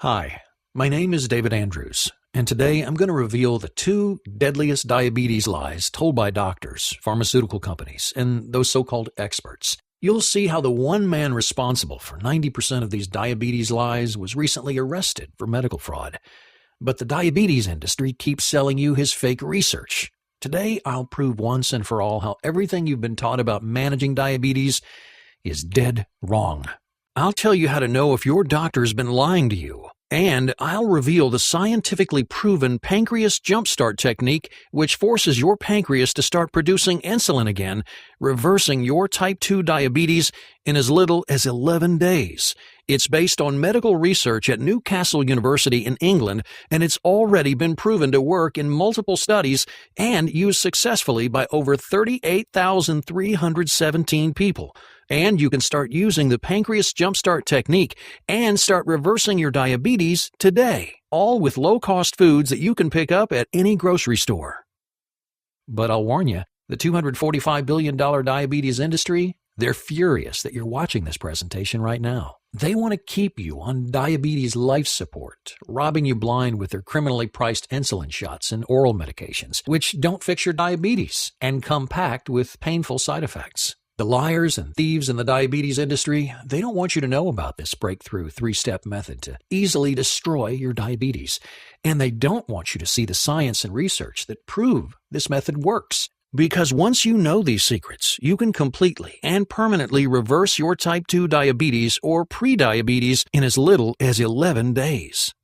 Hi, my name is David Andrews, and today I'm going to reveal the two deadliest diabetes lies told by doctors, pharmaceutical companies, and those so-called experts. You'll see how the one man responsible for 90% of these diabetes lies was recently arrested for medical fraud. But the diabetes industry keeps selling you his fake research. Today, I'll prove once and for all how everything you've been taught about managing diabetes is dead wrong. I'll tell you how to know if your doctor's been lying to you, and I'll reveal the scientifically proven pancreas jumpstart technique which forces your pancreas to start producing insulin again, reversing your type 2 diabetes in as little as 11 days. It's based on medical research at Newcastle University in England, and it's already been proven to work in multiple studies and used successfully by over 38,317 people. And you can start using the pancreas jumpstart technique and start reversing your diabetes today, all with low-cost foods that you can pick up at any grocery store. But I'll warn you, the $245 billion diabetes industry, they're furious that you're watching this presentation right now. They want to keep you on diabetes life support, robbing you blind with their criminally priced insulin shots and oral medications, which don't fix your diabetes and come packed with painful side effects. The liars and thieves in the diabetes industry, they don't want you to know about this breakthrough three-step method to easily destroy your diabetes. And they don't want you to see the science and research that prove this method works. Because once you know these secrets, you can completely and permanently reverse your type 2 diabetes or prediabetes in as little as 11 days.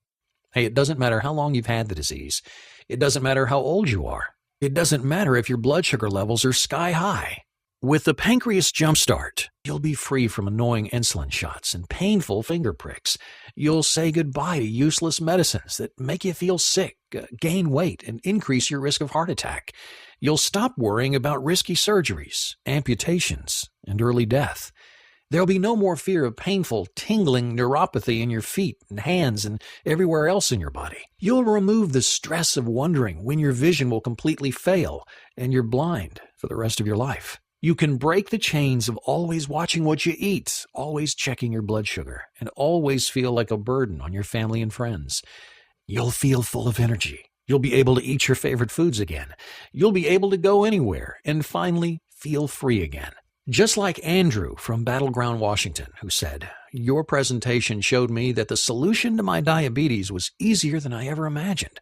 Hey, it doesn't matter how long you've had the disease. It doesn't matter how old you are. It doesn't matter if your blood sugar levels are sky high. With the Pancreas Jumpstart, you'll be free from annoying insulin shots and painful finger pricks. You'll say goodbye to useless medicines that make you feel sick, gain weight, and increase your risk of heart attack. You'll stop worrying about risky surgeries, amputations, and early death. There'll be no more fear of painful, tingling neuropathy in your feet and hands and everywhere else in your body. You'll remove the stress of wondering when your vision will completely fail and you're blind for the rest of your life. You can break the chains of always watching what you eat, always checking your blood sugar, and always feel like a burden on your family and friends. You'll feel full of energy. You'll be able to eat your favorite foods again. You'll be able to go anywhere and finally feel free again. Just like Andrew from Battleground, Washington, who said, "Your presentation showed me that the solution to my diabetes was easier than I ever imagined,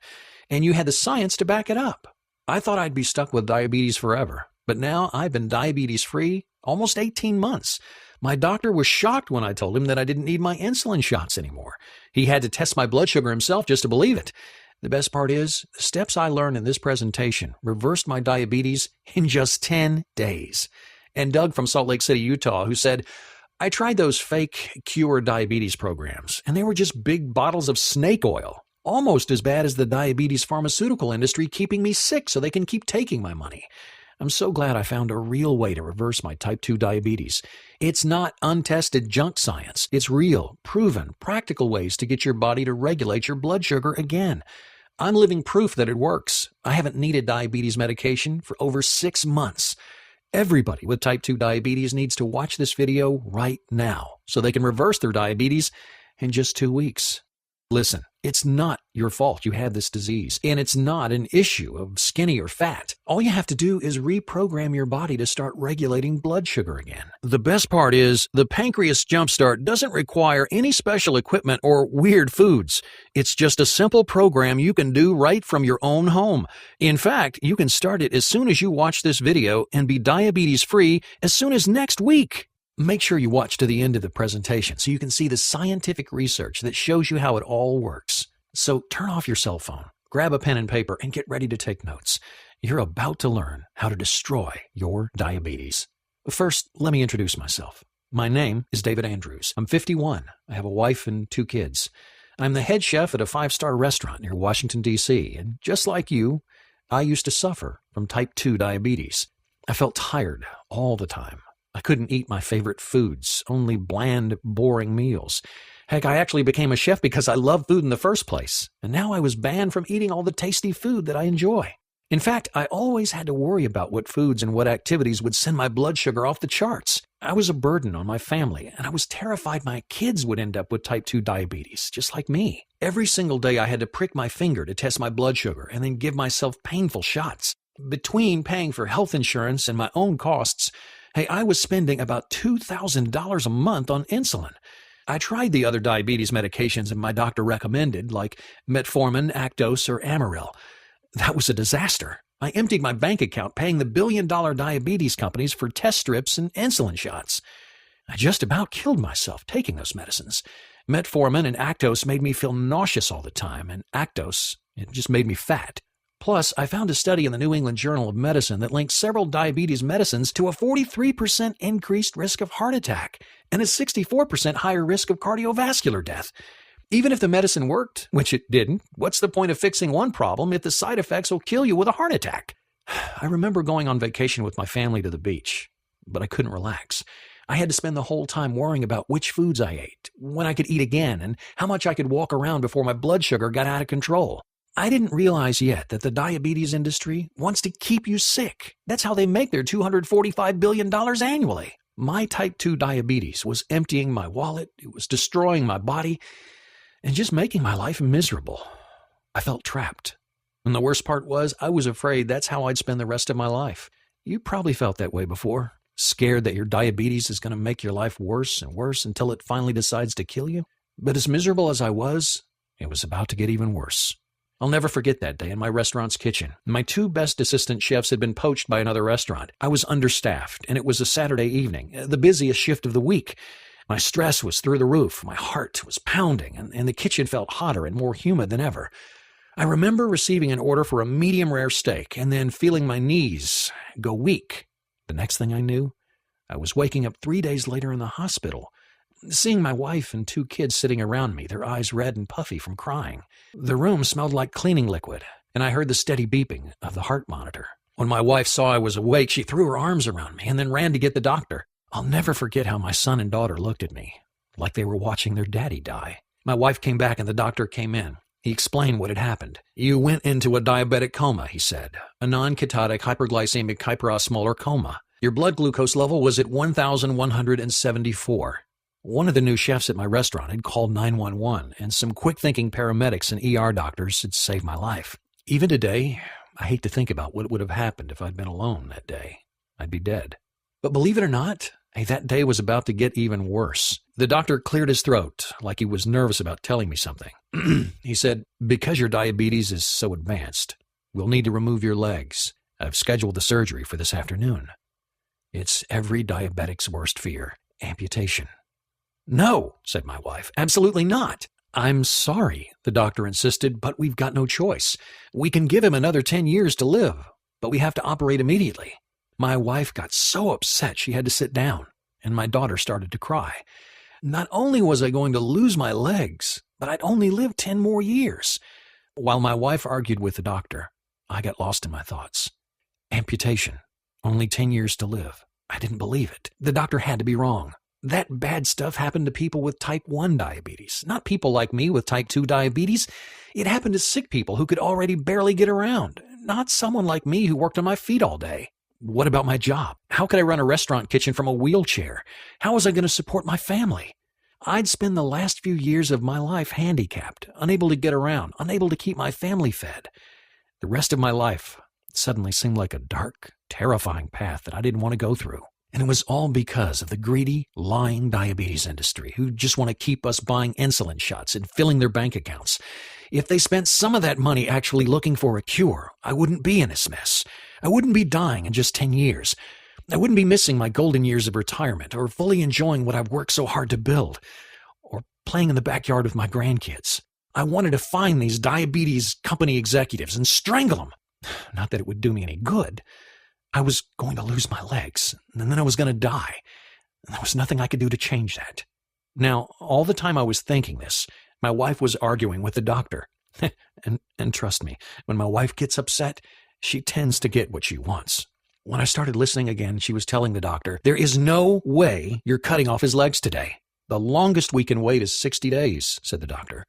and you had the science to back it up. I thought I'd be stuck with diabetes forever. But now I've been diabetes-free almost 18 months. My doctor was shocked when I told him that I didn't need my insulin shots anymore. He had to test my blood sugar himself just to believe it. The best part is, the steps I learned in this presentation reversed my diabetes in just 10 days. And Doug from Salt Lake City, Utah, who said, "I tried those fake cure diabetes programs, and they were just big bottles of snake oil. Almost as bad as the diabetes pharmaceutical industry keeping me sick so they can keep taking my money. I'm so glad I found a real way to reverse my type 2 diabetes. It's not untested junk science. It's real, proven, practical ways to get your body to regulate your blood sugar again. I'm living proof that it works. I haven't needed diabetes medication for over 6 months. Everybody with type 2 diabetes needs to watch this video right now so they can reverse their diabetes in just 2 weeks. Listen, it's not your fault you have this disease, and it's not an issue of skinny or fat. All you have to do is reprogram your body to start regulating blood sugar again. The best part is, the Pancreas Jumpstart doesn't require any special equipment or weird foods. It's just a simple program you can do right from your own home. In fact, you can start it as soon as you watch this video and be diabetes-free as soon as next week. Make sure you watch to the end of the presentation so you can see the scientific research that shows you how it all works. So turn off your cell phone, grab a pen and paper, and get ready to take notes. You're about to learn how to destroy your diabetes. First, let me introduce myself. My name is David Andrews. I'm 51. I have a wife and 2 kids. I'm the head chef at a 5-star restaurant near Washington, D.C., and just like you, I used to suffer from type 2 diabetes. I felt tired all the time. I couldn't eat my favorite foods, only bland, boring meals. Heck, I actually became a chef because I love food in the first place, and now I was banned from eating all the tasty food that I enjoy. In fact, I always had to worry about what foods and what activities would send my blood sugar off the charts. I was a burden on my family, and I was terrified my kids would end up with type 2 diabetes, just like me. Every single day I had to prick my finger to test my blood sugar and then give myself painful shots. Between paying for health insurance and my own costs, hey, I was spending about $2,000 a month on insulin. I tried the other diabetes medications that my doctor recommended, like metformin, Actos, or Amaryl. That was a disaster. I emptied my bank account paying the billion-dollar diabetes companies for test strips and insulin shots. I just about killed myself taking those medicines. Metformin and Actos made me feel nauseous all the time, and Actos, it just made me fat. Plus, I found a study in the New England Journal of Medicine that linked several diabetes medicines to a 43% increased risk of heart attack and a 64% higher risk of cardiovascular death. Even if the medicine worked, which it didn't, what's the point of fixing one problem if the side effects will kill you with a heart attack? I remember going on vacation with my family to the beach, but I couldn't relax. I had to spend the whole time worrying about which foods I ate, when I could eat again, and how much I could walk around before my blood sugar got out of control. I didn't realize yet that the diabetes industry wants to keep you sick. That's how they make their $245 billion annually. My type 2 diabetes was emptying my wallet, it was destroying my body, and just making my life miserable. I felt trapped. And the worst part was, I was afraid that's how I'd spend the rest of my life. You probably felt that way before, scared that your diabetes is going to make your life worse and worse until it finally decides to kill you. But as miserable as I was, it was about to get even worse. I'll never forget that day in my restaurant's kitchen. My two best assistant chefs had been poached by another restaurant. I was understaffed, and it was a Saturday evening, the busiest shift of the week. My stress was through the roof, my heart was pounding, and the kitchen felt hotter and more humid than ever. I remember receiving an order for a medium-rare steak and then feeling my knees go weak. The next thing I knew, I was waking up 3 days later in the hospital, seeing my wife and two kids sitting around me, their eyes red and puffy from crying. The room smelled like cleaning liquid, and I heard the steady beeping of the heart monitor. When my wife saw I was awake, she threw her arms around me and then ran to get the doctor. I'll never forget how my son and daughter looked at me, like they were watching their daddy die. My wife came back and the doctor came in. He explained what had happened. "You went into a diabetic coma," he said. "A non-ketotic hyperglycemic hyperosmolar coma. Your blood glucose level was at 1,174. One of the new chefs at my restaurant had called 911, and some quick-thinking paramedics and ER doctors had saved my life. Even today, I hate to think about what would have happened if I'd been alone that day. I'd be dead. But believe it or not, that day was about to get even worse. The doctor cleared his throat, like he was nervous about telling me something. He said, "Because your diabetes is so advanced, we'll need to remove your legs. I've scheduled the surgery for this afternoon. It's every diabetic's worst fear, amputation." "No," said my wife, "absolutely not." "I'm sorry," the doctor insisted, "but we've got no choice. We can give him another 10 years to live, but we have to operate immediately." My wife got so upset she had to sit down, and my daughter started to cry. Not only was I going to lose my legs, but I'd only live 10 more years. While my wife argued with the doctor, I got lost in my thoughts. Amputation. Only 10 years to live. I didn't believe it. The doctor had to be wrong. That bad stuff happened to people with type 1 diabetes, not people like me with type 2 diabetes. It happened to sick people who could already barely get around, not someone like me who worked on my feet all day. What about my job? How could I run a restaurant kitchen from a wheelchair? How was I going to support my family? I'd spend the last few years of my life handicapped, unable to get around, unable to keep my family fed. The rest of my life suddenly seemed like a dark, terrifying path that I didn't want to go through. And it was all because of the greedy, lying diabetes industry who just want to keep us buying insulin shots and filling their bank accounts. If they spent some of that money actually looking for a cure, I wouldn't be in this mess. I wouldn't be dying in just 10 years. I wouldn't be missing my golden years of retirement or fully enjoying what I've worked so hard to build or playing in the backyard with my grandkids. I wanted to find these diabetes company executives and strangle them. Not that it would do me any good. I was going to lose my legs, and then I was going to die. And there was nothing I could do to change that. Now, all the time I was thinking this, my wife was arguing with the doctor. and trust me, when my wife gets upset, she tends to get what she wants. When I started listening again, she was telling the doctor, "There is no way you're cutting off his legs today. The longest we can wait is 60 days, said the doctor.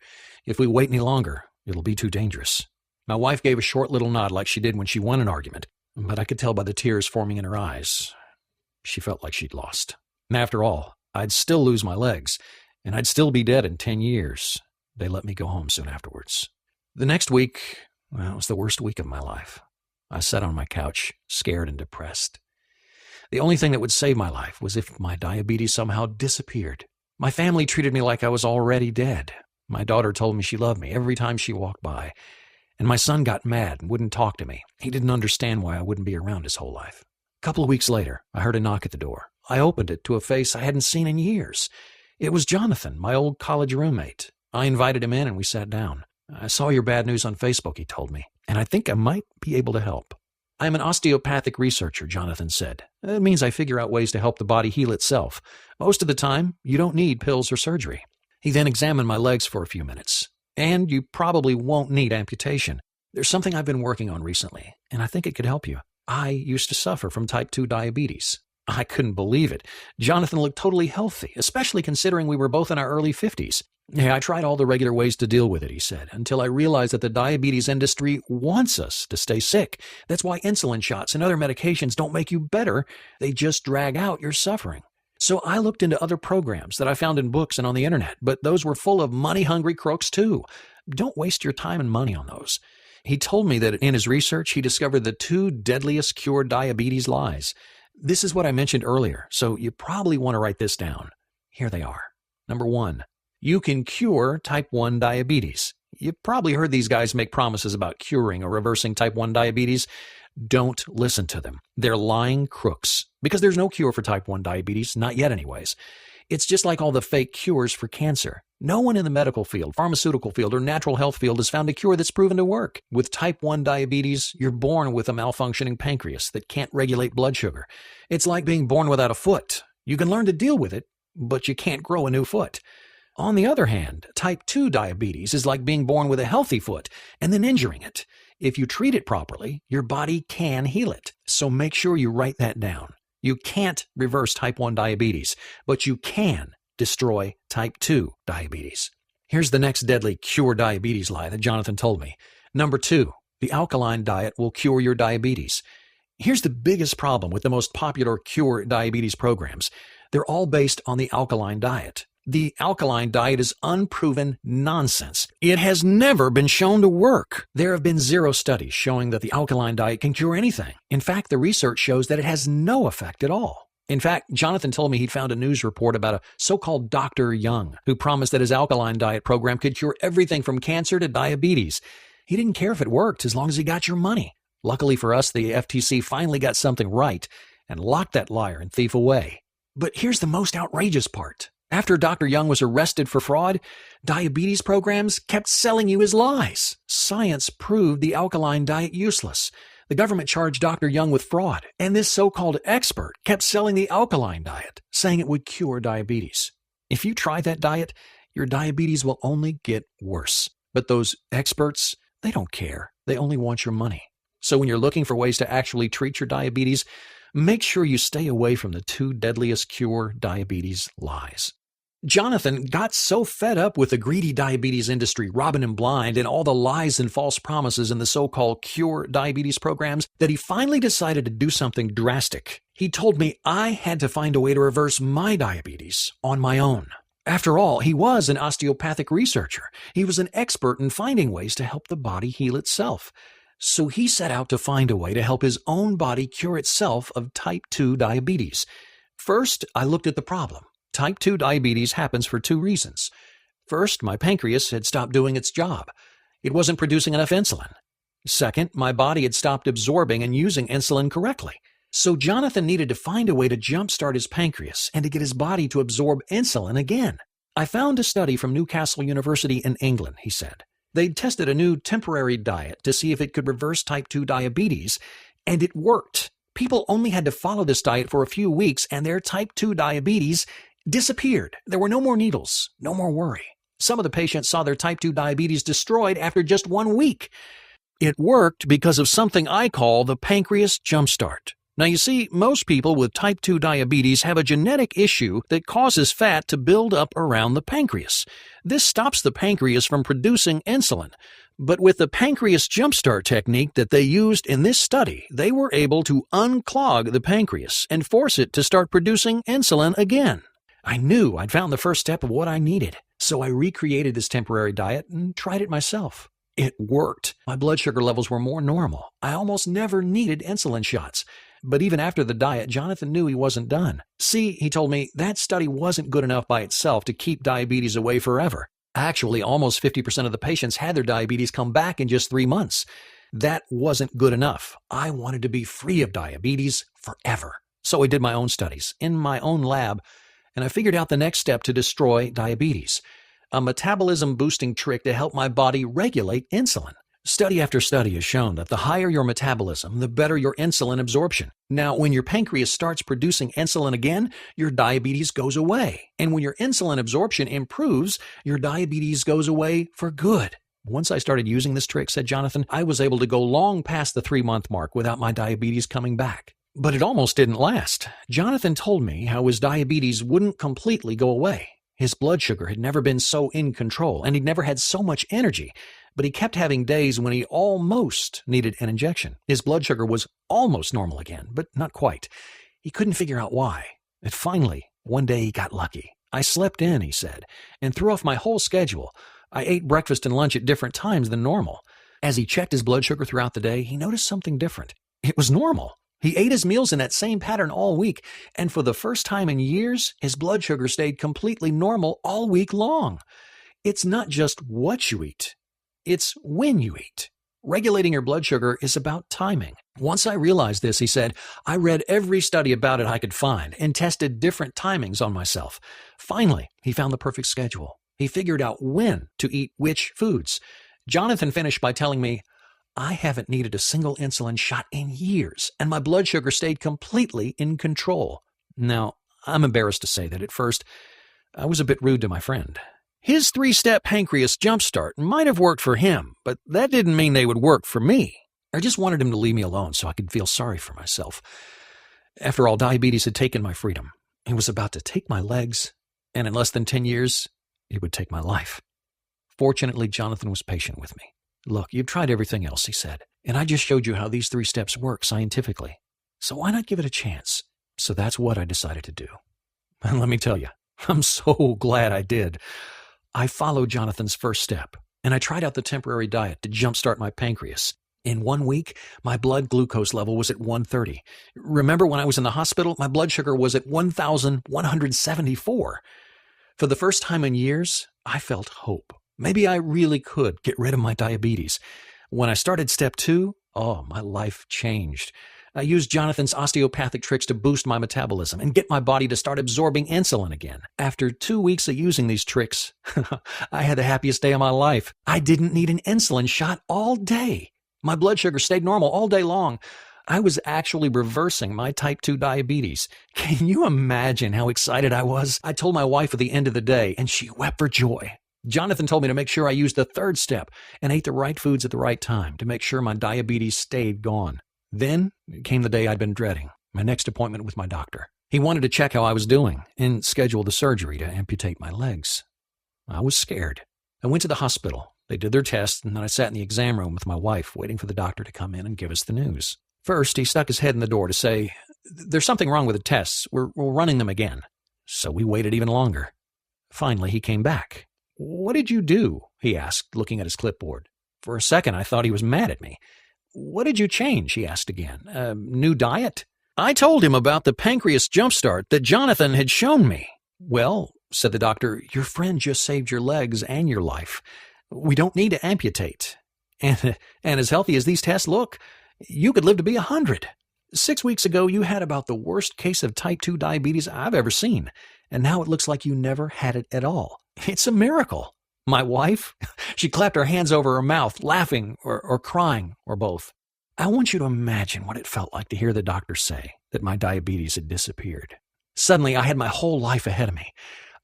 "If we wait any longer, it'll be too dangerous." My wife gave a short little nod like she did when she won an argument, but I could tell by the tears forming in her eyes, she felt like she'd lost. And after all, I'd still lose my legs, and I'd still be dead in 10 years. They let me go home soon afterwards. The next week, well, it was the worst week of my life. I sat on my couch, scared and depressed. The only thing that would save my life was if my diabetes somehow disappeared. My family treated me like I was already dead. My daughter told me she loved me every time she walked by. And my son got mad and wouldn't talk to me. He didn't understand why I wouldn't be around his whole life. A couple of weeks later, I heard a knock at the door. I opened it to a face I hadn't seen in years. It was Jonathan, my old college roommate. I invited him in and we sat down. I saw your bad news on Facebook, he told me, and I think I might be able to help. I'm an osteopathic researcher, Jonathan said. It means I figure out ways to help the body heal itself. Most of the time, you don't need pills or surgery. He then examined my legs for a few minutes. And you probably won't need amputation. There's something I've been working on recently, and I think it could help you. I used to suffer from type 2 diabetes. I couldn't believe it. Jonathan looked totally healthy, especially considering we were both in our early 50s. Yeah, I tried all the regular ways to deal with it, he said, until I realized that the diabetes industry wants us to stay sick. That's why insulin shots and other medications don't make you better. They just drag out your suffering. So I looked into other programs that I found in books and on the internet, but those were full of money-hungry crooks too. Don't waste your time and money on those. He told me that in his research, he discovered the 2 deadliest cure diabetes lies. This is what I mentioned earlier, so you probably want to write this down. Here they are. Number 1. You can cure type 1 diabetes. You've probably heard these guys make promises about curing or reversing type 1 diabetes. Don't listen to them. They're lying crooks. Because there's no cure for type 1 diabetes, not yet anyways. It's just like all the fake cures for cancer. No one in the medical field, pharmaceutical field, or natural health field has found a cure that's proven to work. With type 1 diabetes, you're born with a malfunctioning pancreas that can't regulate blood sugar. It's like being born without a foot. You can learn to deal with it, but you can't grow a new foot. On the other hand, type 2 diabetes is like being born with a healthy foot and then injuring it. If you treat it properly, your body can heal it. So make sure you write that down. You can't reverse type 1 diabetes, but you can destroy type 2 diabetes. Here's the next deadly cure diabetes lie that Jonathan told me. Number 2, the alkaline diet will cure your diabetes. Here's the biggest problem with the most popular cure diabetes programs. They're all based on the alkaline diet. The alkaline diet is unproven nonsense. It has never been shown to work. There have been 0 studies showing that the alkaline diet can cure anything. In fact, the research shows that it has no effect at all. In fact, Jonathan told me he'd found a news report about a so-called Dr. Young who promised that his alkaline diet program could cure everything from cancer to diabetes. He didn't care if it worked as long as he got your money. Luckily for us, the FTC finally got something right and locked that liar and thief away. But here's the most outrageous part. After Dr. Young was arrested for fraud, diabetes programs kept selling you his lies. Science proved the alkaline diet useless. The government charged Dr. Young with fraud, and this so-called expert kept selling the alkaline diet, saying it would cure diabetes. If you try that diet, your diabetes will only get worse. But those experts, they don't care. They only want your money. So when you're looking for ways to actually treat your diabetes, make sure you stay away from the 2 deadliest cure diabetes lies. Jonathan got so fed up with the greedy diabetes industry robbing him blind and all the lies and false promises in the so-called cure diabetes programs that he finally decided to do something drastic. He told me I had to find a way to reverse my diabetes on my own. After all, he was an osteopathic researcher. He was an expert in finding ways to help the body heal itself. So he set out to find a way to help his own body cure itself of type 2 diabetes. First, I looked at the problem. Type 2 diabetes happens for 2 reasons. First, my pancreas had stopped doing its job. It wasn't producing enough insulin. Second, my body had stopped absorbing and using insulin correctly. So Jonathan needed to find a way to jumpstart his pancreas and to get his body to absorb insulin again. I found a study from Newcastle University in England, he said. They'd tested a new temporary diet to see if it could reverse type 2 diabetes, and it worked. People only had to follow this diet for a few weeks, and their type 2 diabetes disappeared. There were no more needles, no more worry. Some of the patients saw their type 2 diabetes destroyed after just 1 week. It worked because of something I call the pancreas jumpstart. Now you see, most people with type 2 diabetes have a genetic issue that causes fat to build up around the pancreas. This stops the pancreas from producing insulin. But with the pancreas jumpstart technique that they used in this study, they were able to unclog the pancreas and force it to start producing insulin again. I knew I'd found the first step of what I needed, so I recreated this temporary diet and tried it myself. It worked. My blood sugar levels were more normal. I almost never needed insulin shots. But even after the diet, Jonathan knew he wasn't done. See, he told me, that study wasn't good enough by itself to keep diabetes away forever. Actually, almost 50% of the patients had their diabetes come back in just 3 months. That wasn't good enough. I wanted to be free of diabetes forever. So I did my own studies in my own lab, and I figured out the next step to destroy diabetes. A metabolism-boosting trick to help my body regulate insulin. Study after study has shown that the higher your metabolism, the better your insulin absorption. Now, when your pancreas starts producing insulin again, your diabetes goes away. And when your insulin absorption improves, your diabetes goes away for good. Once I started using this trick, said Jonathan, I was able to go long past the 3-month mark without my diabetes coming back. But it almost didn't last. Jonathan told me how his diabetes wouldn't completely go away. His blood sugar had never been so in control, and he'd never had so much energy. But he kept having days when he almost needed an injection. His blood sugar was almost normal again, but not quite. He couldn't figure out why. And finally, one day he got lucky. I slept in, he said, and threw off my whole schedule. I ate breakfast and lunch at different times than normal. As he checked his blood sugar throughout the day, he noticed something different. It was normal. He ate his meals in that same pattern all week, and for the first time in years, his blood sugar stayed completely normal all week long. It's not just what you eat, it's when you eat. Regulating your blood sugar is about timing. Once I realized this, he said, I read every study about it I could find and tested different timings on myself. Finally, he found the perfect schedule. He figured out when to eat which foods. Jonathan finished by telling me, I haven't needed a single insulin shot in years, and my blood sugar stayed completely in control. Now, I'm embarrassed to say that at first, I was a bit rude to my friend. His 3-step pancreas jumpstart might have worked for him, but that didn't mean they would work for me. I just wanted him to leave me alone so I could feel sorry for myself. After all, diabetes had taken my freedom. It was about to take my legs, and in less than 10 years, it would take my life. Fortunately, Jonathan was patient with me. Look, you've tried everything else, he said, and I just showed you how these 3 steps work scientifically. So why not give it a chance? So that's what I decided to do. And let me tell you, I'm so glad I did. I followed Jonathan's first step, and I tried out the temporary diet to jumpstart my pancreas. In 1 week, my blood glucose level was at 130. Remember when I was in the hospital, my blood sugar was at 1,174. For the first time in years, I felt hope. Maybe I really could get rid of my diabetes. When I started step 2, my life changed. I used Jonathan's osteopathic tricks to boost my metabolism and get my body to start absorbing insulin again. After 2 weeks of using these tricks, I had the happiest day of my life. I didn't need an insulin shot all day. My blood sugar stayed normal all day long. I was actually reversing my type 2 diabetes. Can you imagine how excited I was? I told my wife at the end of the day, and she wept for joy. Jonathan told me to make sure I used the 3rd step and ate the right foods at the right time to make sure my diabetes stayed gone. Then came the day I'd been dreading, my next appointment with my doctor. He wanted to check how I was doing and schedule the surgery to amputate my legs. I was scared. I went to the hospital. They did their tests, and then I sat in the exam room with my wife, waiting for the doctor to come in and give us the news. First, he stuck his head in the door to say, "There's something wrong with the tests. We're running them again." So we waited even longer. Finally, he came back. "What did you do?" he asked, looking at his clipboard. For a second, I thought he was mad at me. "What did you change?" he asked again. New diet?" I told him about the pancreas jumpstart that Jonathan had shown me. "Well," said the doctor, "your friend just saved your legs and your life. We don't need to amputate. And as healthy as these tests look, you could live to be 100. 6 weeks ago, you had about the worst case of type 2 diabetes I've ever seen, and now it looks like you never had it at all. It's a miracle." My wife, she clapped her hands over her mouth, laughing or crying, or both. I want you to imagine what it felt like to hear the doctor say that my diabetes had disappeared. Suddenly, I had my whole life ahead of me.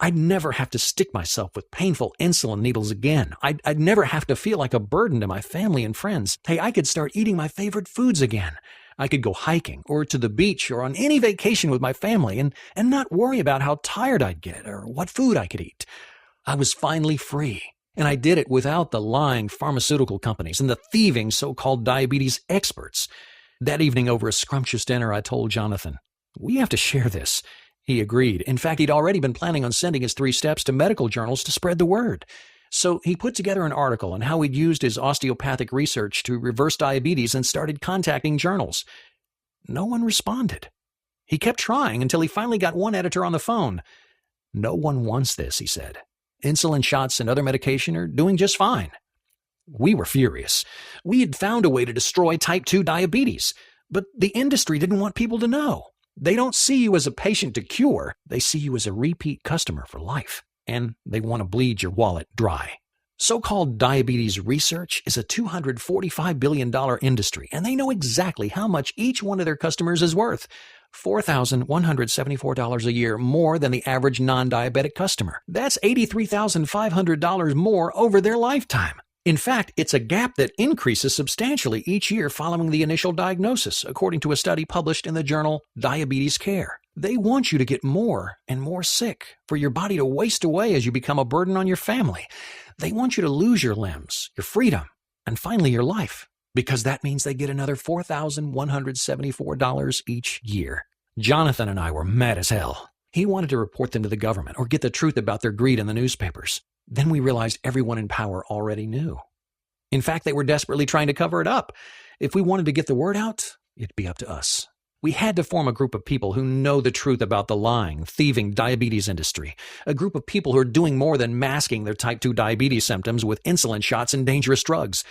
I'd never have to stick myself with painful insulin needles again. I'd never have to feel like a burden to my family and friends. Hey, I could start eating my favorite foods again. I could go hiking or to the beach or on any vacation with my family and not worry about how tired I'd get or what food I could eat. I was finally free. And I did it without the lying pharmaceutical companies and the thieving so-called diabetes experts. That evening over a scrumptious dinner, I told Jonathan, "We have to share this." He agreed. In fact, he'd already been planning on sending his 3 steps to medical journals to spread the word. So he put together an article on how he'd used his osteopathic research to reverse diabetes and started contacting journals. No one responded. He kept trying until he finally got one editor on the phone. "No one wants this," he said. "Insulin shots and other medication are doing just fine." We were furious. We had found a way to destroy type 2 diabetes, but the industry didn't want people to know. They don't see you as a patient to cure. They see you as a repeat customer for life, and they want to bleed your wallet dry. So-called diabetes research is a $245 billion industry, and they know exactly how much each one of their customers is worth. $4,174 a year more than the average non-diabetic customer. That's $83,500 more over their lifetime. In fact, it's a gap that increases substantially each year following the initial diagnosis, according to a study published in the journal Diabetes Care. They want you to get more and more sick, for your body to waste away as you become a burden on your family. They want you to lose your limbs, your freedom, and finally your life, because that means they get another $4,174 each year. Jonathan and I were mad as hell. He wanted to report them to the government or get the truth about their greed in the newspapers. Then we realized everyone in power already knew. In fact, they were desperately trying to cover it up. If we wanted to get the word out, it'd be up to us. We had to form a group of people who know the truth about the lying, thieving diabetes industry. A group of people who are doing more than masking their type 2 diabetes symptoms with insulin shots and dangerous drugs.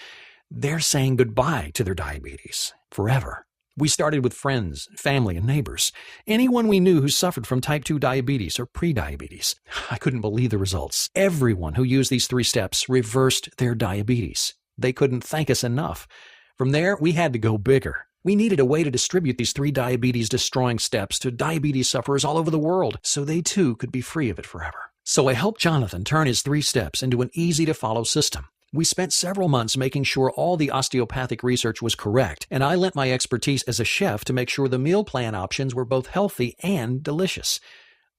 They're saying goodbye to their diabetes forever. We started with friends, family, and neighbors. Anyone we knew who suffered from type 2 diabetes or prediabetes. I couldn't believe the results. Everyone who used these 3 steps reversed their diabetes. They couldn't thank us enough. From there, we had to go bigger. We needed a way to distribute these 3 diabetes-destroying steps to diabetes sufferers all over the world, so they too could be free of it forever. So I helped Jonathan turn his 3 steps into an easy-to-follow system. We spent several months making sure all the osteopathic research was correct, and I lent my expertise as a chef to make sure the meal plan options were both healthy and delicious.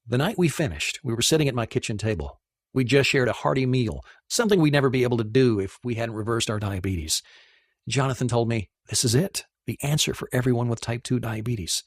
The night we finished, we were sitting at my kitchen table. We just shared a hearty meal, something we'd never be able to do if we hadn't reversed our diabetes. Jonathan told me, "This is it, the answer for everyone with type 2 diabetes.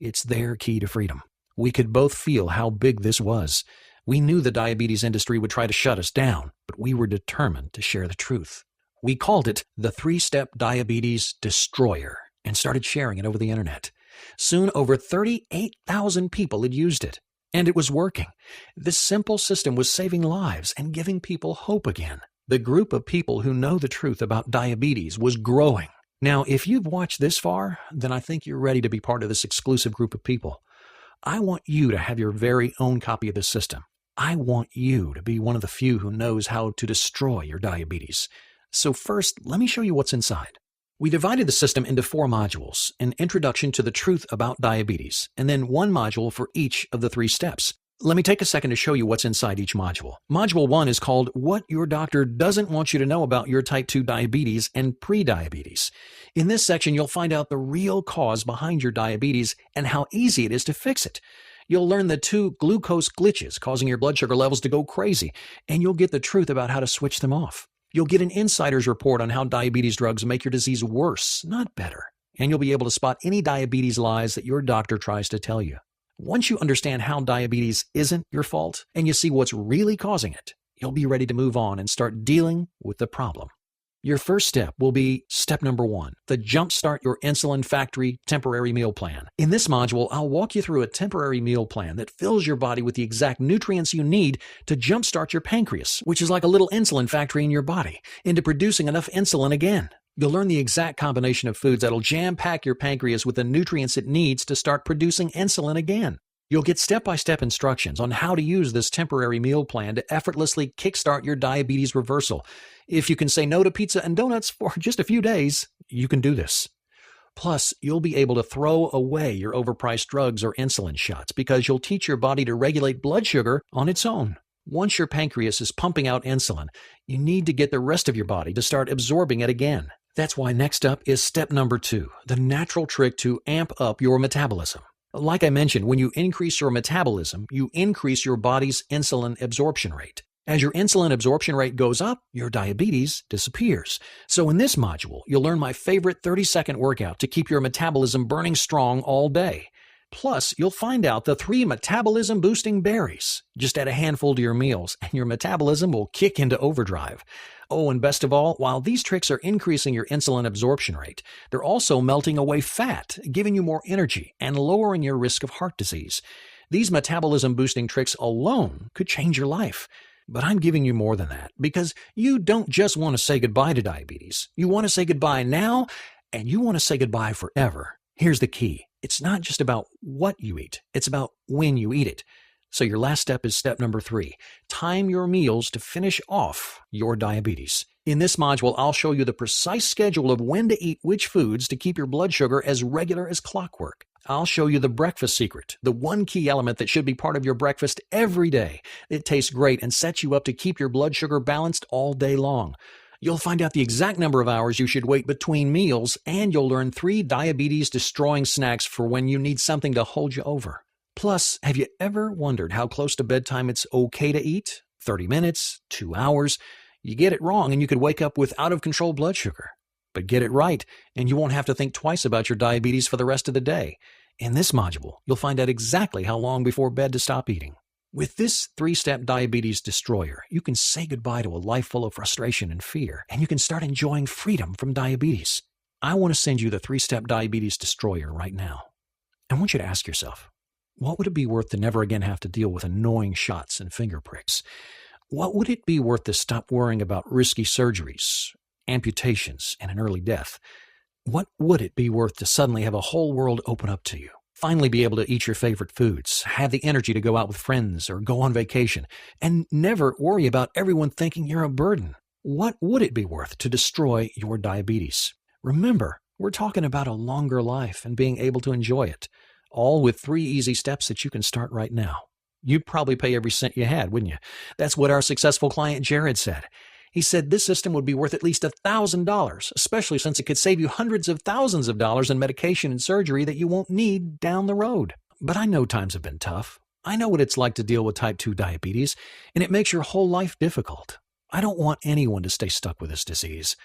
It's their key to freedom." We could both feel how big this was. We knew the diabetes industry would try to shut us down, but we were determined to share the truth. We called it the 3-Step Diabetes Destroyer and started sharing it over the internet. Soon, over 38,000 people had used it, and it was working. This simple system was saving lives and giving people hope again. The group of people who know the truth about diabetes was growing. Now, if you've watched this far, then I think you're ready to be part of this exclusive group of people. I want you to have your very own copy of this system. I want you to be one of the few who knows how to destroy your diabetes. So first, let me show you what's inside. We divided the system into 4 modules, an introduction to the truth about diabetes, and then 1 module for each of the 3 steps. Let me take a second to show you what's inside each module. Module 1 is called What Your Doctor Doesn't Want You to Know About Your Type 2 Diabetes and Prediabetes. In this section, you'll find out the real cause behind your diabetes and how easy it is to fix it. You'll learn the 2 glucose glitches causing your blood sugar levels to go crazy, and you'll get the truth about how to switch them off. You'll get an insider's report on how diabetes drugs make your disease worse, not better, and you'll be able to spot any diabetes lies that your doctor tries to tell you. Once you understand how diabetes isn't your fault and you see what's really causing it, you'll be ready to move on and start dealing with the problem. Your first step will be step number 1, the Jumpstart Your Insulin Factory Temporary Meal Plan. In this module, I'll walk you through a temporary meal plan that fills your body with the exact nutrients you need to jumpstart your pancreas, which is like a little insulin factory in your body, into producing enough insulin again. You'll learn the exact combination of foods that'll jam-pack your pancreas with the nutrients it needs to start producing insulin again. You'll get step-by-step instructions on how to use this temporary meal plan to effortlessly kickstart your diabetes reversal. If you can say no to pizza and donuts for just a few days, you can do this. Plus, you'll be able to throw away your overpriced drugs or insulin shots because you'll teach your body to regulate blood sugar on its own. Once your pancreas is pumping out insulin, you need to get the rest of your body to start absorbing it again. That's why next up is step number 2, the natural trick to amp up your metabolism. Like I mentioned, when you increase your metabolism, you increase your body's insulin absorption rate. As your insulin absorption rate goes up, your diabetes disappears. So in this module, you'll learn my favorite 30-second workout to keep your metabolism burning strong all day. Plus, you'll find out the 3 metabolism-boosting berries. Just add a handful to your meals, and your metabolism will kick into overdrive. Oh, and best of all, while these tricks are increasing your insulin absorption rate, they're also melting away fat, giving you more energy, and lowering your risk of heart disease. These metabolism-boosting tricks alone could change your life. But I'm giving you more than that, because you don't just want to say goodbye to diabetes. You want to say goodbye now, and you want to say goodbye forever. Here's the key. It's not just about what you eat. It's about when you eat it. So your last step is step number 3. Time your meals to finish off your diabetes. In this module, I'll show you the precise schedule of when to eat which foods to keep your blood sugar as regular as clockwork. I'll show you the breakfast secret, the one key element that should be part of your breakfast every day. It tastes great and sets you up to keep your blood sugar balanced all day long. You'll find out the exact number of hours you should wait between meals, and you'll learn 3 diabetes-destroying snacks for when you need something to hold you over. Plus, have you ever wondered how close to bedtime it's okay to eat? 30 minutes, 2 hours? You get it wrong and you could wake up with out-of-control blood sugar. But get it right, and you won't have to think twice about your diabetes for the rest of the day. In this module, you'll find out exactly how long before bed to stop eating. With this 3-step diabetes destroyer, you can say goodbye to a life full of frustration and fear, and you can start enjoying freedom from diabetes. I want to send you the 3-step diabetes destroyer right now. I want you to ask yourself, what would it be worth to never again have to deal with annoying shots and finger pricks? What would it be worth to stop worrying about risky surgeries, amputations, and an early death? What would it be worth to suddenly have a whole world open up to you? Finally be able to eat your favorite foods, have the energy to go out with friends or go on vacation, and never worry about everyone thinking you're a burden. What would it be worth to destroy your diabetes? Remember, we're talking about a longer life and being able to enjoy it, all with 3 easy steps that you can start right now. You'd probably pay every cent you had, wouldn't you? That's what our successful client Jared said. He said this system would be worth at least $1,000, especially since it could save you hundreds of thousands of dollars in medication and surgery that you won't need down the road. But I know times have been tough. I know what it's like to deal with type 2 diabetes, and it makes your whole life difficult. I don't want anyone to stay stuck with this disease.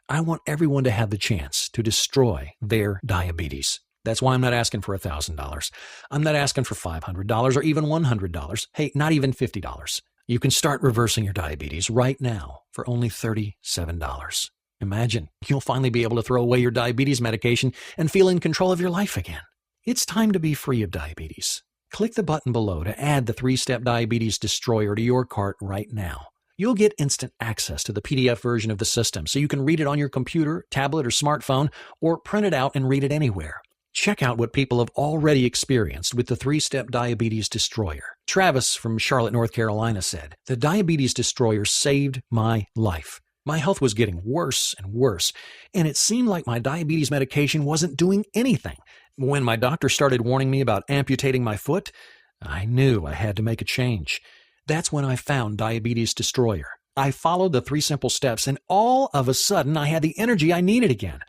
I want everyone to have the chance to destroy their diabetes. That's why I'm not asking for $1,000. I'm not asking for $500 or even $100. Hey, not even $50. You can start reversing your diabetes right now for only $37. Imagine, you'll finally be able to throw away your diabetes medication and feel in control of your life again. It's time to be free of diabetes. Click the button below to add the 3-step diabetes destroyer to your cart right now. You'll get instant access to the PDF version of the system so you can read it on your computer, tablet, or smartphone, or print it out and read it anywhere. Check out what people have already experienced with the 3-step diabetes destroyer. Travis from Charlotte, North Carolina said, "The diabetes destroyer saved my life. My health was getting worse and worse, and it seemed like my diabetes medication wasn't doing anything. When my doctor started warning me about amputating my foot, I knew I had to make a change. That's when I found Diabetes Destroyer. I followed the 3 simple steps, and all of a sudden I had the energy I needed again.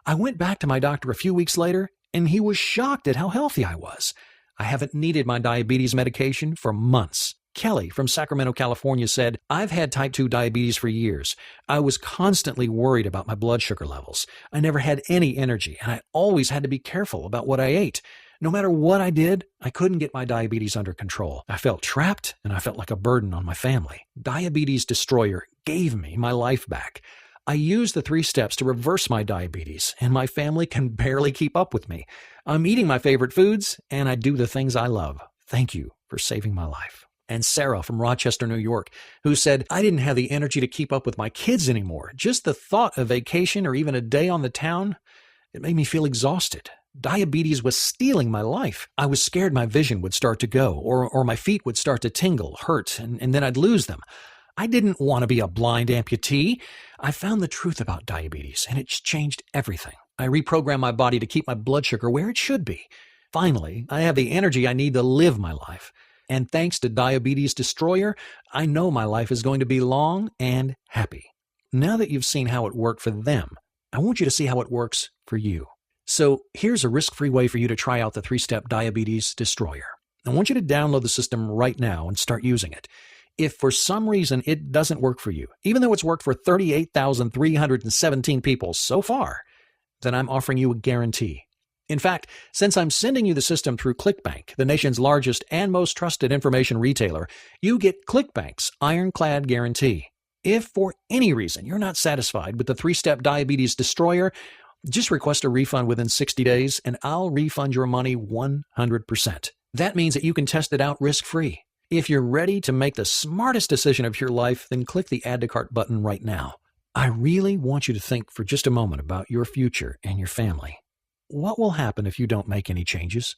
I went back to my doctor a few weeks later, and he was shocked at how healthy I was. I haven't needed my diabetes medication for months." Kelly from Sacramento, California said, "I've had type 2 diabetes for years. I was constantly worried about my blood sugar levels. I never had any energy, and I always had to be careful about what I ate. No matter what I did, I couldn't get my diabetes under control. I felt trapped, and I felt like a burden on my family. Diabetes Destroyer gave me my life back. I use the 3 steps to reverse my diabetes, and my family can barely keep up with me. I'm eating my favorite foods, and I do the things I love. Thank you for saving my life." And Sarah from Rochester, New York, who said, "I didn't have the energy to keep up with my kids anymore. Just the thought of vacation or even a day on the town, it made me feel exhausted. Diabetes was stealing my life. I was scared my vision would start to go, or my feet would start to tingle, hurt, and then I'd lose them. I didn't want to be a blind amputee. I found the truth about diabetes, and it's changed everything. I reprogrammed my body to keep my blood sugar where it should be. Finally, I have the energy I need to live my life. And thanks to Diabetes Destroyer, I know my life is going to be long and happy." Now that you've seen how it worked for them, I want you to see how it works for you. So here's a risk-free way for you to try out the 3-step Diabetes Destroyer. I want you to download the system right now and start using it. If for some reaon it doesn't work for you, even though it's worked for 38,317 people so far, then I'm offering you a guarantee. In fact, since I'm sending you the system through ClickBank, the nation's largest and most trusted information retailer, you get ClickBank's ironclad guarantee. If for any reason you're not satisfied with the 3-step diabetes destroyer, just request a refund within 60 days and I'll refund your money 100%. That means that you can test it out risk-free. If you're ready to make the smartest decision of your life, then click the Add to Cart button right now. I really want you to think for just a moment about your future and your family. What will happen if you don't make any changes?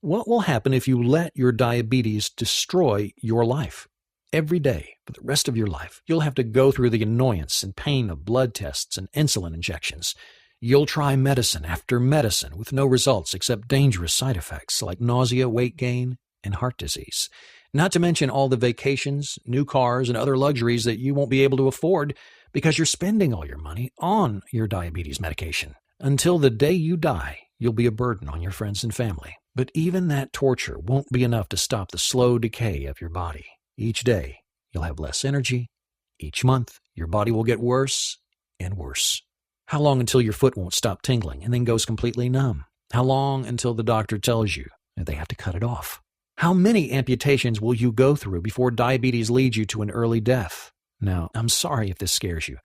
What will happen if you let your diabetes destroy your life? Every day, for the rest of your life, you'll have to go through the annoyance and pain of blood tests and insulin injections. You'll try medicine after medicine with no results except dangerous side effects like nausea, weight gain, and heart disease. Not to mention all the vacations, new cars, and other luxuries that you won't be able to afford because you're spending all your money on your diabetes medication. Until the day you die, you'll be a burden on your friends and family. But even that torture won't be enough to stop the slow decay of your body. Each day, you'll have less energy. Each month, your body will get worse and worse. How long until your foot won't stop tingling and then goes completely numb? How long until the doctor tells you that they have to cut it off? How many amputations will you go through before diabetes leads you to an early death? Now, I'm sorry if this scares you,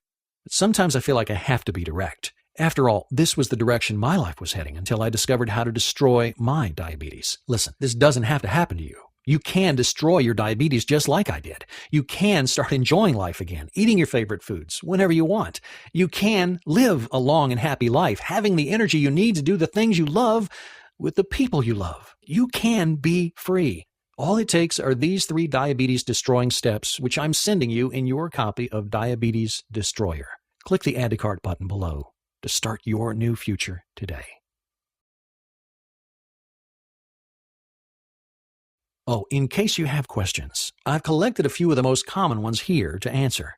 but sometimes I feel like I have to be direct. After all, this was the direction my life was heading until I discovered how to destroy my diabetes. Listen, this doesn't have to happen to you. You can destroy your diabetes just like I did. You can start enjoying life again, eating your favorite foods whenever you want. You can live a long and happy life, having the energy you need to do the things you love with the people you love. You can be free. All it takes are these 3 diabetes-destroying steps, which I'm sending you in your copy of Diabetes Destroyer. Click the Add to Cart button below to start your new future today. Oh, in case you have questions, I've collected a few of the most common ones here to answer.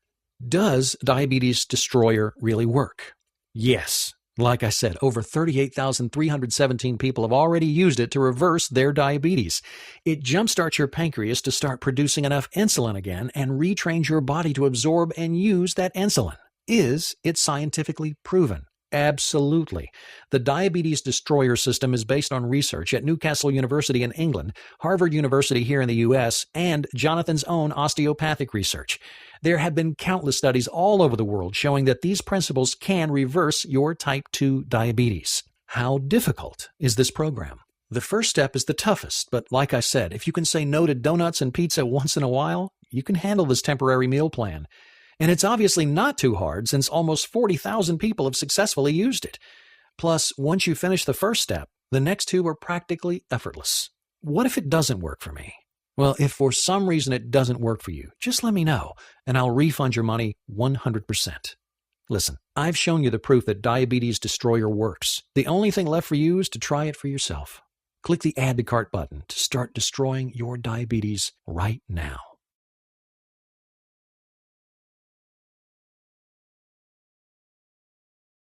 Does Diabetes Destroyer really work? Yes. Like I said, over 38,317 people have already used it to reverse their diabetes. It jumpstarts your pancreas to start producing enough insulin again and retrains your body to absorb and use that insulin. Is it scientifically proven? Absolutely. The Diabetes Destroyer system is based on research at Newcastle University in England, Harvard University here in the U.S., and Jonathan's own osteopathic research. There have been countless studies all over the world showing that these principles can reverse your type 2 diabetes. How difficult is this program? The first step is the toughest, but like I said, if you can say no to donuts and pizza once in a while, you can handle this temporary meal plan. And it's obviously not too hard since almost 40,000 people have successfully used it. Plus, once you finish the first step, the next 2 are practically effortless. What if it doesn't work for me? Well, if for some reason it doesn't work for you, just let me know, and I'll refund your money 100%. Listen, I've shown you the proof that Diabetes Destroyer works. The only thing left for you is to try it for yourself. Click the Add to Cart button to start destroying your diabetes right now.